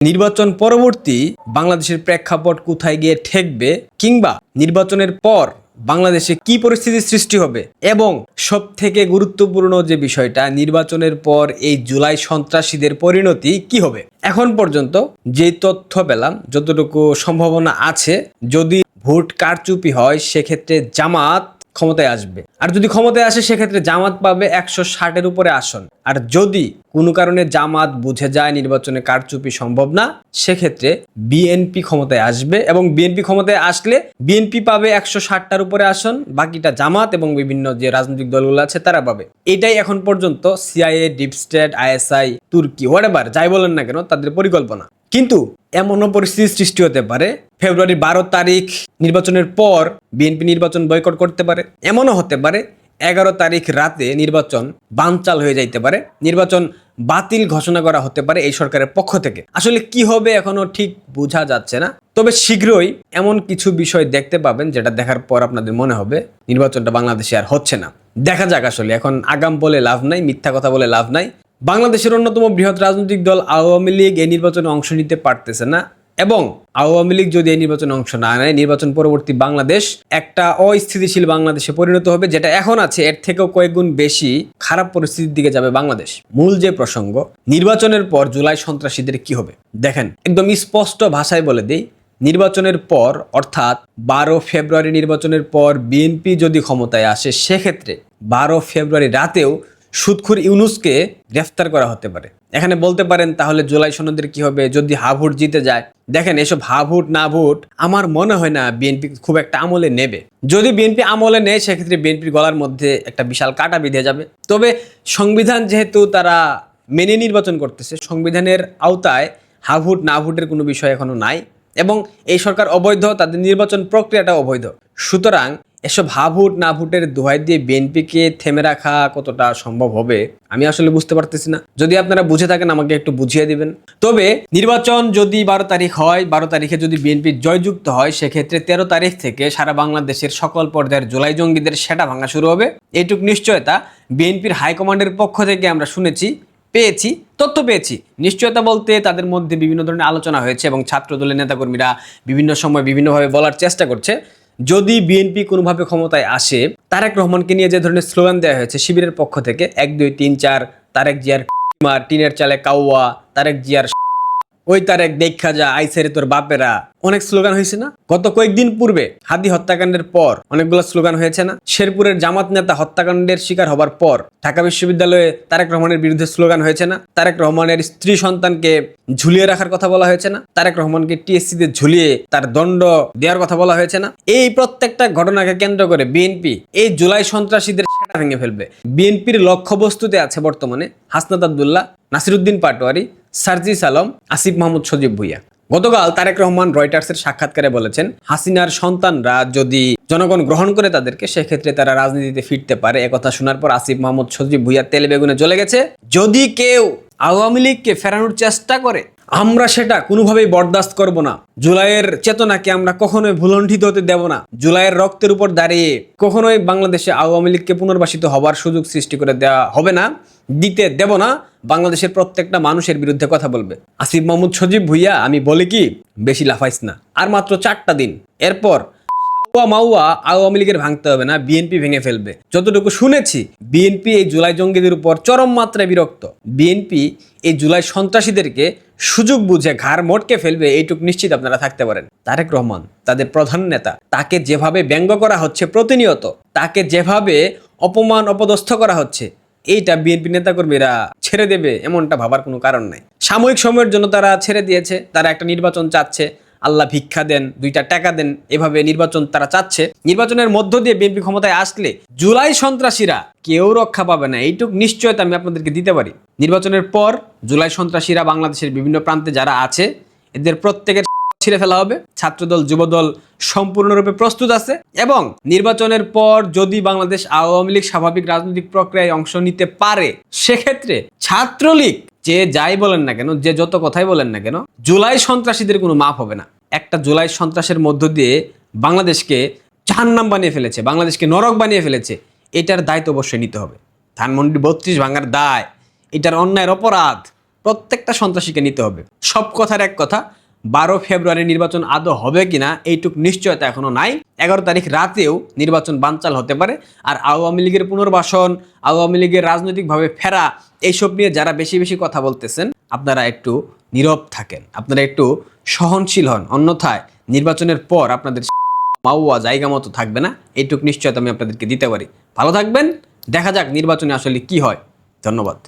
নির্বাচন পরবর্তী বাংলাদেশের প্রেক্ষাপট কোথায় গিয়ে ঠেকবে, কিংবা নির্বাচনের পর বাংলাদেশে কি পরিস্থিতির সৃষ্টি হবে, এবং সব থেকে গুরুত্বপূর্ণ যে বিষয়টা, নির্বাচনের পর এই জুলাই সন্ত্রাসীদের পরিণতি কি হবে। এখন পর্যন্ত যে তথ্য পেলাম, যতটুকু সম্ভাবনা আছে, যদি ভোট কারচুপি হয় সেক্ষেত্রে জামাত ক্ষমতায় আসবে। আর যদি ক্ষমতায় আসে সেক্ষেত্রে জামাত পাবে 160-এর উপরে আসন। আর যদি কোনো কারণে জামাত বুঝে যায় নির্বাচনে কারচুপি সম্ভব না, সেক্ষেত্রে বিএনপি ক্ষমতায় আসবে, এবং বিএনপি ক্ষমতায় আসলে বিএনপি পাবে 160টার উপরে আসন, বাকিটা জামাত এবং বিভিন্ন যে রাজনৈতিক দলগুলো আছে তারা পাবে। এটাই এখন পর্যন্ত সিআইএ, ডিপ স্টেট, আইএসআই, তুর্কি, হোয়াটএভার যাই বলেন না কেন তাদের পরিকল্পনা। কিন্তু এমনও পরিস্থিতির সৃষ্টি হতে পারে ফেব্রুয়ারি 12 তারিখ নির্বাচনের পর বিএনপি নির্বাচন বয়কট করতে পারে। এমনও হতে পারে 11 তারিখ রাতে নির্বাচন বানচাল হয়ে যাইতে পারে, নির্বাচন বাতিল ঘোষণা করা হতে পারে এই সরকারের পক্ষ থেকে। আসলে কি হবে এখনো ঠিক বোঝা যাচ্ছে না, তবে শীঘ্রই এমন কিছু বিষয় দেখতে পাবেন যেটা দেখার পর আপনাদের মনে হবে নির্বাচনটা বাংলাদেশে আর হচ্ছে না। দেখা যাক, আসলে এখন আগাম বলে লাভ নাই, মিথ্যা কথা বলে লাভ নাই। বাংলাদেশের অন্যতম বৃহৎ রাজনৈতিক দল আওয়ামী লীগ এই নির্বাচনে অংশ নিতে পারতেছে না, এবং আওয়ামী লীগ যদি এই নির্বাচনে অংশ না নেয়, নির্বাচন পরবর্তী বাংলাদেশ একটা অস্থিতিশীল বাংলাদেশে পরিণত হবে, যেটা এখন আছে এর থেকেও কয়েক গুণ বেশি খারাপ পরিস্থিতির দিকে যাবে বাংলাদেশ। মূল যে প্রসঙ্গ, নির্বাচনের পর জুলাই সন্ত্রাসীদের কি হবে, দেখেন একদম স্পষ্ট ভাষায় বলে দেই। নির্বাচনের পর, অর্থাৎ 12 ফেব্রুয়ারি নির্বাচনের পর বিএনপি যদি ক্ষমতায় আসে, সেক্ষেত্রে 12 ফেব্রুয়ারি রাতেও সুদখোর ইউনূসকে গ্রেফতার করা হতে পারে। এখানে বলতে পারেন তাহলে জুলাই সনদের কি হবে যদি হা ভোট জিতে যায়। দেখেন, এসব হা ভোট না ভোট আমার মনে হয় না বিএনপি খুব একটা আমলে নেবে। যদি বিএনপি আমলে নেয় সেক্ষেত্রে বিএনপির গলার মধ্যে একটা বিশাল কাঁটা বিঁধে যাবে। তবে সংবিধান যেহেতু তারা মেনে নির্বাচন করতেছে, সংবিধানের আওতায় হা ভোট না ভোটের কোনো বিষয় এখনো নাই, এবং এই সরকার অবৈধ, তাদের নির্বাচন প্রক্রিয়াটা অবৈধ। সুতরাং এসব হা ভোট না ভোটের দোহাই দিয়ে বিএনপিকে থেমে রাখা কতটা সম্ভব হবে আমি আসলে বুঝতে পারতেছি না। যদি আপনারা বুঝে থাকেন আমাকে একটু বুঝিয়ে দিবেন। তবে নির্বাচন যদি 12 তারিখ হয়, 12 তারিখে যদি বিএনপি জয়যুক্ত হয়, সেক্ষেত্রে 13 তারিখ থেকে সারা বাংলাদেশের সকল পর্যায়ের জুলাই জঙ্গিদের সেটা ভাঙা শুরু হবে। এইটুক নিশ্চয়তা বিএনপির হাইকমান্ডের পক্ষ থেকে আমরা শুনেছি, তথ্য পেয়েছি। নিশ্চয়তা বলতে তাদের মধ্যে বিভিন্ন ধরনের আলোচনা হয়েছে, এবং ছাত্র দলের নেতাকর্মীরা বিভিন্ন সময় বিভিন্নভাবে বলার চেষ্টা করছে, যদি বিএনপি কোনোভাবে ক্ষমতায় আসে, তারেক রহমানকে নিয়ে যে ধরনের স্লোগান দেওয়া হয়েছে শিবিরের পক্ষ থেকে, 1 2 3 4, তারেক জিয়ার মার, টিনের চালে কাউয়া, তারেক জিয়ার ওই তারেক দেখা যা, আইসেরে তোর বাপেরা, অনেক স্লোগান হয়েছে না? গত কয়েকদিন পূর্বে হাদি হত্যাকাণ্ডের পর অনেকগুলো স্লোগান হয়েছে না? শেরপুরের জামাত নেতা হত্যাকাণ্ডের শিকার হবার পর ঢাকা বিশ্ববিদ্যালয়ে তারেক রহমানের বিরুদ্ধে স্লোগান হয়েছে না? তারেক রহমানের স্ত্রী সন্তানকে ঝুলিয়ে রাখার কথা বলা হয়েছে না? তারেক রহমানকে টিএসসিতে ঝুলিয়ে তার দণ্ড দেওয়ার কথা বলা হয়েছে না? এই প্রত্যেকটা ঘটনাকে কেন্দ্র করে বিএনপি এই জুলাই সন্ত্রাসীদের সেটা ভেঙে ফেলবে। বিএনপির লক্ষ্যবস্তুতে আছে বর্তমানে হাসনাত আব্দুল্লাহ, নাসিরউদ্দিন পাটোয়ারি, সার্জিস আলম, আসিফ মাহমুদ সজীব ভুইয়া। গতকাল তারেক রহমান রয়টার্সের সাক্ষাৎকারে বলেছেন, হাসিনার সন্তানরা যদি জনগণ গ্রহণ করে তাদেরকে, সেক্ষেত্রে তারা রাজনীতিতে ফিরতে পারে। একথা শোনার পর আসিফ মাহমুদ সজীব ভুইয়া তেলে বেগুনে জ্বলে গেছে। যদি কেউ আওয়ামী লীগকে ফেরানোর চেষ্টা করে, আমরা সেটা কোনোভাবেই বরদাস্ত করব না। জুলাইয়ের চেতনাকে আমরা কখনোই ভুলণ্ঠিত হতে দেব না। জুলাইয়ের রক্তের উপর দাঁড়িয়ে কখনোই বাংলাদেশে আওয়ামী লীগকে পুনর্বাসিত হবার সুযোগ সৃষ্টি করে দেওয়া হবে না, দিতে দেব না। বাংলাদেশের প্রত্যেকটা মানুষের বিরুদ্ধে কথা বলবে আসিফ মাহমুদ সজীব ভুইয়া। আমি বলি কি, বেশি লাফাইস না, আর মাত্র 4টা দিন, এরপর মাউয়া আওয়ামী লীগের ভাঙতে হবে না, বিএনপি ভেঙে ফেলবে। যতটুকু শুনেছি, বিএনপি এই জুলাই জঙ্গিদের উপর চরম মাত্রায় বিরক্ত। বিএনপি এই জুলাই সন্ত্রাসীদেরকে সুযোগ বুঝে ঘাড় মোটকে ফেলবে, এইটুকু নিশ্চিত আপনারা থাকতে পারেন। তারেক রহমান তাদের প্রধান নেতা, তাকে যেভাবে ব্যঙ্গ করা হচ্ছে প্রতিনিয়ত, তাকে যেভাবে অপমান অপদস্থ করা হচ্ছে, এইটা বিএনপি নেতাকর্মীরা ছেড়ে দেবে এমনটা ভাবার কোনো কারণ নাই। সাময়িক সময়ের জন্য তারা ছেড়ে দিয়েছে, তারা একটা নির্বাচন চাচ্ছে, আল্লাহ ভিক্ষা দেন, 2টা টাকা দেন, এভাবে নির্বাচন তারা চাচ্ছে। নির্বাচনের মধ্য দিয়ে বিএনপি ক্ষমতায় আসলে জুলাই সন্ত্রাসীরা কেউ রক্ষা পাবে না, এইটুক নিশ্চয়তা আমি আপনাদেরকে দিতে পারি। নির্বাচনের পর জুলাই সন্ত্রাসীরা বাংলাদেশের বিভিন্ন প্রান্তে যারা আছে, এদের প্রত্যেকের ছিঁড়ে ফেলা হবে। ছাত্রদল, যুবদল সম্পূর্ণরূপে প্রস্তুত আছে, এবং নির্বাচনের পর যদি বাংলাদেশ আওয়ামী লীগ স্বাভাবিক রাজনৈতিক প্রক্রিয়ায় অংশ নিতে পারে, সেক্ষেত্রে ছাত্রলীগ যে যাই বলেন না কেন, যে যত কথাই বলেন না কেন, জুলাই সন্ত্রাসীদের কোনো মাপ হবে না। একটা জুলাই সন্ত্রাসের মধ্য দিয়ে বাংলাদেশকে জাহান্নাম বানিয়ে ফেলেছে, বাংলাদেশকে নরক বানিয়ে ফেলেছে, এটার দায়িত্ব অবশ্যই নিতে হবে। ধানমন্ডি 32 ভাঙার দায়, এটার অন্যায়ের অপরাধ প্রত্যেকটা সন্ত্রাসীকে নিতে হবে। সব কথার এক কথা, 12 ফেব্রুয়ারি নির্বাচন আদৌ হবে কিনা এইটুক নিশ্চয়তা এখনো নাই। 11 তারিখ রাতেও নির্বাচন বানচাল হতে পারে। আর আওয়ামী লীগের পুনর্বাসন, আওয়ামী লীগের রাজনৈতিকভাবে ফেরা, এইসব নিয়ে যারা বেশি বেশি কথা বলতেছেন, আপনারা একটু নীরব থাকেন, আপনারা একটু সহনশীল হন। অন্যথায় নির্বাচনের পর আপনাদের মাওয়া জায়গা মতো থাকবে না, এইটুক নিশ্চয়তা আমি আপনাদেরকে দিতে পারি। ভালো থাকবেন, দেখা যাক নির্বাচনে আসলে কি হয়। ধন্যবাদ।